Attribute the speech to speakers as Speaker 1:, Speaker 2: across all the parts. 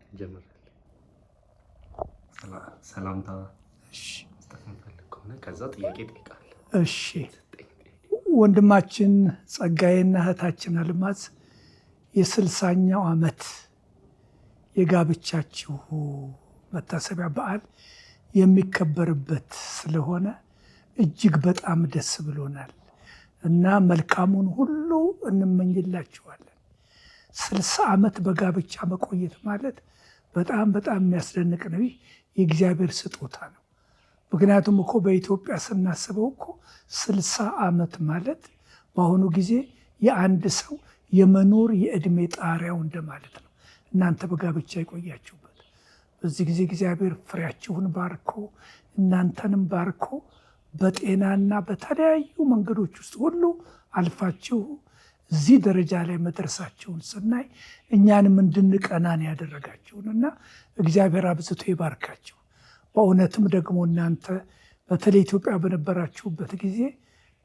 Speaker 1: ጀምራል። ሰላምታ ስጠን ፈልግ ከሆነ ከዛ ጥያቄ ጠይቃል።
Speaker 2: እሺ ወንድማችን ጸጋዬና እህታችን አልማዝ የ60ኛው ዓመት የጋብቻችሁ መታሰቢያ በዓል የሚከበርበት ስለሆነ እጅግ በጣም ደስ ብሎናል እና መልካሙን ሁሉ እንመኝላችኋለን። 60 ዓመት በጋብቻ መቆየት ማለት በጣም በጣም የሚያስደንቅ ነው። የእግዚአብሔር ስጦታ ነው። ምክንያቱም እኮ በኢትዮጵያ ስናስበው እኮ 60 ዓመት ማለት በአሁኑ ጊዜ የአንድ ሰው የመኖር የዕድሜ ጣሪያው እንደማለት ነው። እናንተ በጋብቻ የቆያችሁበት በዚህ ጊዜ እግዚአብሔር ፍሬያችሁን ባርኮ እናንተንም ባርኮ በጤናና በተለያዩ መንገዶች ውስጥ ሁሉ አልፋችሁ እዚህ ደረጃ ላይ መድረሳችሁን ስናይ እኛንም እንድንቀናን ያደረጋችሁንና እግዚአብሔር አብዝቶ ይባርካችሁ። በእውነትም ደግሞ እናንተ በተለይ ኢትዮጵያ በነበራችሁበት ጊዜ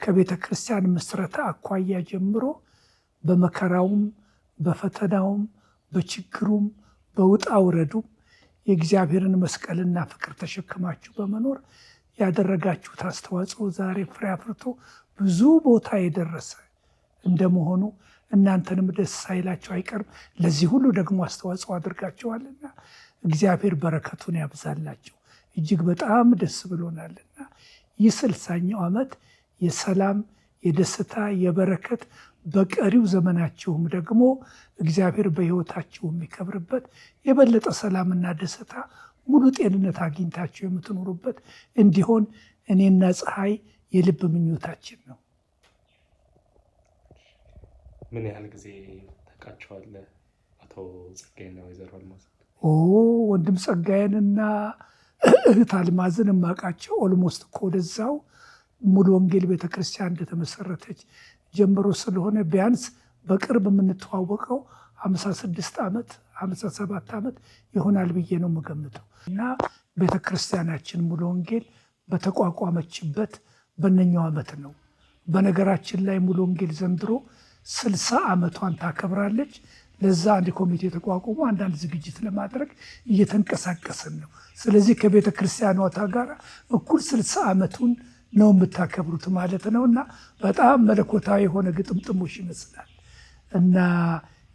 Speaker 2: ከቤተ ክርስቲያን ምስረታ አኳያ ጀምሮ በመከራውም በፈተናውም በችግሩም በውጣ ውረዱም የእግዚአብሔርን መስቀልና ፍቅር ተሸክማችሁ በመኖር ያደረጋችሁት አስተዋጽኦ ዛሬ ፍሬ አፍርቶ ብዙ ቦታ የደረሰ እንደመሆኑ እናንተንም ደስ ሳይላችሁ አይቀርም። ለዚህ ሁሉ ደግሞ አስተዋጽኦ አድርጋችኋልና እግዚአብሔር በረከቱን ያብዛላችሁ። እጅግ በጣም ደስ ብሎናልና ይህ 60ኛው ዓመት የሰላም የደስታ የበረከት በቀሪው ዘመናችሁም ደግሞ እግዚአብሔር በሕይወታችሁ የሚከብርበት የበለጠ ሰላምና ደስታ ሙሉ ጤንነት አግኝታችሁ የምትኖሩበት እንዲሆን እኔና ፀሐይ የልብ ምኞታችን ነው።
Speaker 1: ምን ያህል ጊዜ ታውቃቸዋለህ አቶ ጸጋዬና ወይዘሮ አልማዝ?
Speaker 2: ወንድም ጸጋዬንና እህት አልማዝን የማውቃቸው ኦልሞስት እኮ ወደዛው ሙሉ ወንጌል ቤተክርስቲያን እንደተመሰረተች ጀምሮ ስለሆነ ቢያንስ በቅርብ የምንተዋወቀው 56 ዓመት 57 ዓመት ይሆናል ብዬ ነው የምገምተው። እና ቤተክርስቲያናችን ሙሉ ወንጌል በተቋቋመችበት በእነኛው ዓመት ነው። በነገራችን ላይ ሙሉ ወንጌል ዘንድሮ 60 ዓመቷን ታከብራለች። ለዛ አንድ ኮሚቴ ተቋቁሞ አንዳንድ ዝግጅት ለማድረግ እየተንቀሳቀስን ነው። ስለዚህ ከቤተ ክርስቲያኗታ ጋር እኩል 60 ዓመቱን ነው የምታከብሩት ማለት ነው። እና በጣም መለኮታዊ የሆነ ግጥምጥሞሽ ይመስላል እና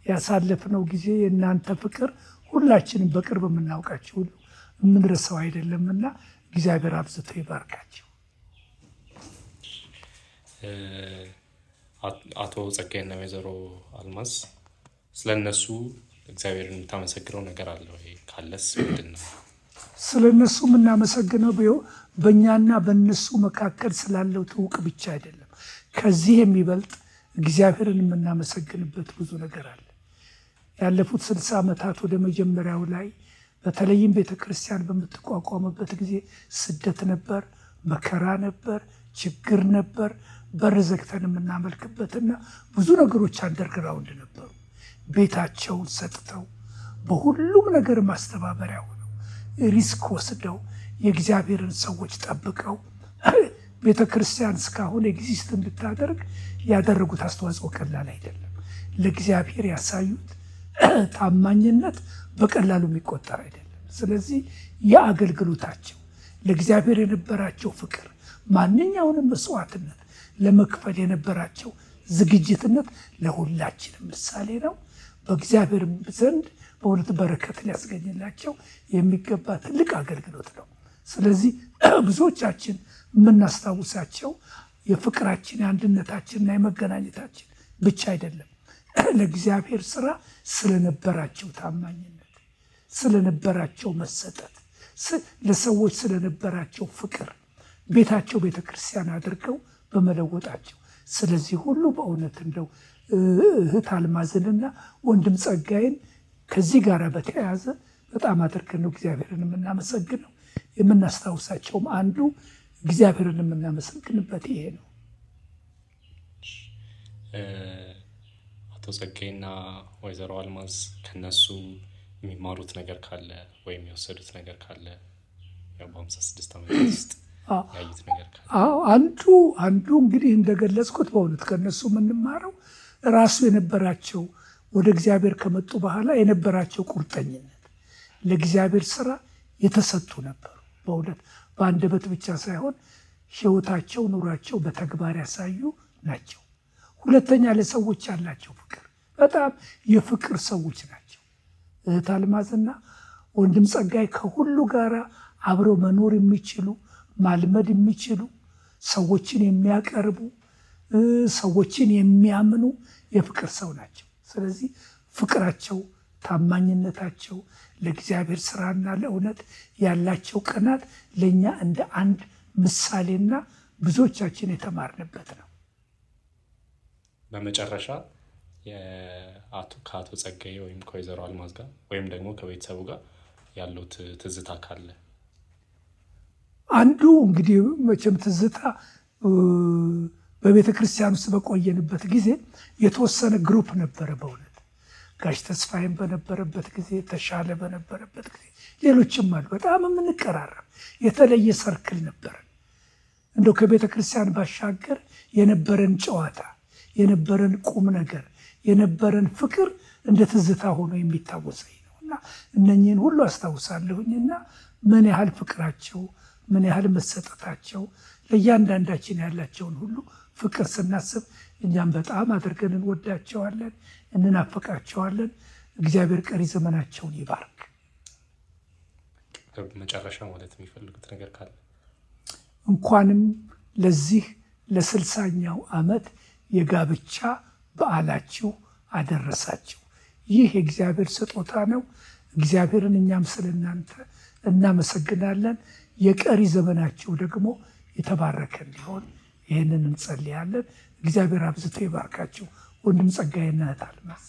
Speaker 2: ያሳለፍነው ጊዜ የእናንተ ፍቅር ሁላችንም በቅርብ የምናውቃቸው ሁሉ የምንረሳው አይደለምና እግዚአብሔር አብዝቶ ይባርካቸው።
Speaker 1: አቶ ጸጋዬና ወይዘሮ አልማዝ ስለነሱ እግዚአብሔርን የምታመሰግነው ነገር አለ ወይ? ካለስ ምንድን ነው?
Speaker 2: ስለነሱ የምናመሰግነው በእኛና በእነሱ መካከል ስላለው ትውውቅ ብቻ አይደለም። ከዚህ የሚበልጥ እግዚአብሔርን የምናመሰግንበት ብዙ ነገር አለ። ያለፉት 60 ዓመታት ወደ መጀመሪያው ላይ በተለይም ቤተክርስቲያን በምትቋቋምበት ጊዜ ስደት ነበር፣ መከራ ነበር፣ ችግር ነበር። በር ዘግተን የምናመልክበትና ብዙ ነገሮች አንደርግራውንድ ነበሩ። ቤታቸውን ሰጥተው በሁሉም ነገር ማስተባበሪያ ሆነው ሪስክ ወስደው የእግዚአብሔርን ሰዎች ጠብቀው ቤተክርስቲያን እስካሁን ኤግዚስት እንድታደርግ ያደረጉት አስተዋጽኦ ቀላል አይደለም። ለእግዚአብሔር ያሳዩት ታማኝነት በቀላሉ የሚቆጠር አይደለም። ስለዚህ የአገልግሎታቸው ለእግዚአብሔር የነበራቸው ፍቅር፣ ማንኛውንም መስዋዕትነት ለመክፈል የነበራቸው ዝግጅትነት ለሁላችንም ምሳሌ ነው። በእግዚአብሔር ዘንድ በእውነት በረከት ሊያስገኝላቸው የሚገባ ትልቅ አገልግሎት ነው። ስለዚህ ብዙዎቻችን የምናስታውሳቸው የፍቅራችን የአንድነታችንና የመገናኘታችን ብቻ አይደለም፣ ለእግዚአብሔር ስራ ስለነበራቸው ታማኝነት፣ ስለነበራቸው መሰጠት፣ ለሰዎች ስለነበራቸው ፍቅር ቤታቸው ቤተክርስቲያን አድርገው በመለወጣቸው። ስለዚህ ሁሉ በእውነት እንደው እህት አልማዝንና ወንድም ጸጋዬን ከዚህ ጋር በተያያዘ በጣም አድርገን ነው እግዚአብሔርን የምናመሰግነው። የምናስታውሳቸውም አንዱ እግዚአብሔርን የምናመሰግንበት ይሄ ነው።
Speaker 1: አቶ ጸጋዬና ወይዘሮ አልማዝ ከነሱ የሚማሩት ነገር ካለ ወይም የወሰዱት ነገር ካለ በ56 ዓመት ውስጥ ያዩት ነገር ካለ?
Speaker 2: አንዱ እንግዲህ እንደገለጽኩት በእውነት ከነሱ የምንማረው ራሱ የነበራቸው ወደ እግዚአብሔር ከመጡ በኋላ የነበራቸው ቁርጠኝነት፣ ለእግዚአብሔር ስራ የተሰጡ ነበሩ። በእውነት በአንደበት ብቻ ሳይሆን ሕይወታቸው፣ ኑሯቸው በተግባር ያሳዩ ናቸው። ሁለተኛ ለሰዎች ያላቸው ፍቅር በጣም የፍቅር ሰዎች ናቸው። እህት አልማዝና ወንድም ጸጋይ ከሁሉ ጋር አብረው መኖር የሚችሉ ማልመድ የሚችሉ ሰዎችን የሚያቀርቡ ሰዎችን የሚያምኑ የፍቅር ሰው ናቸው። ስለዚህ ፍቅራቸው፣ ታማኝነታቸው፣ ለእግዚአብሔር ስራና ለእውነት ያላቸው ቅናት ለእኛ እንደ አንድ ምሳሌና ብዙዎቻችን የተማርንበት ነው።
Speaker 1: በመጨረሻ ከአቶ ጸጋዬ ወይም ከወይዘሮ አልማዝ ጋር ወይም ደግሞ ከቤተሰቡ ጋር ያለው ትዝታ ካለ?
Speaker 2: አንዱ እንግዲህ መቼም ትዝታ በቤተ ክርስቲያን ውስጥ በቆየንበት ጊዜ የተወሰነ ግሩፕ ነበረ። በእውነት ጋሽ ተስፋዬም በነበረበት ጊዜ፣ ተሻለ በነበረበት ጊዜ፣ ሌሎችም አሉ። በጣም የምንቀራረብ የተለየ ሰርክል ነበረን። እንደው ከቤተ ክርስቲያን ባሻገር የነበረን ጨዋታ፣ የነበረን ቁም ነገር፣ የነበረን ፍቅር እንደ ትዝታ ሆኖ የሚታወሰኝ ነው እና እነኚህን ሁሉ አስታውሳለሁኝና ምን ያህል ፍቅራቸው፣ ምን ያህል መሰጠታቸው፣ ለእያንዳንዳችን ያላቸውን ሁሉ ፍቅር ስናስብ እኛም በጣም አድርገን እንወዳቸዋለን፣ እንናፍቃቸዋለን። እግዚአብሔር ቀሪ ዘመናቸውን ይባርክ።
Speaker 1: መጨረሻ ማለት የሚፈልጉት ነገር ካለ?
Speaker 2: እንኳንም ለዚህ ለ60ኛው ዓመት የጋብቻ በዓላችሁ አደረሳችሁ። ይህ የእግዚአብሔር ስጦታ ነው። እግዚአብሔርን እኛም ስለ እናንተ እናመሰግናለን። የቀሪ ዘመናችሁ ደግሞ የተባረከ እንዲሆን ይህንን እንጸልያለን። እግዚአብሔር አብዝቶ ይባርካችሁ። ወንድም ጸጋዬና እህት አልማዝ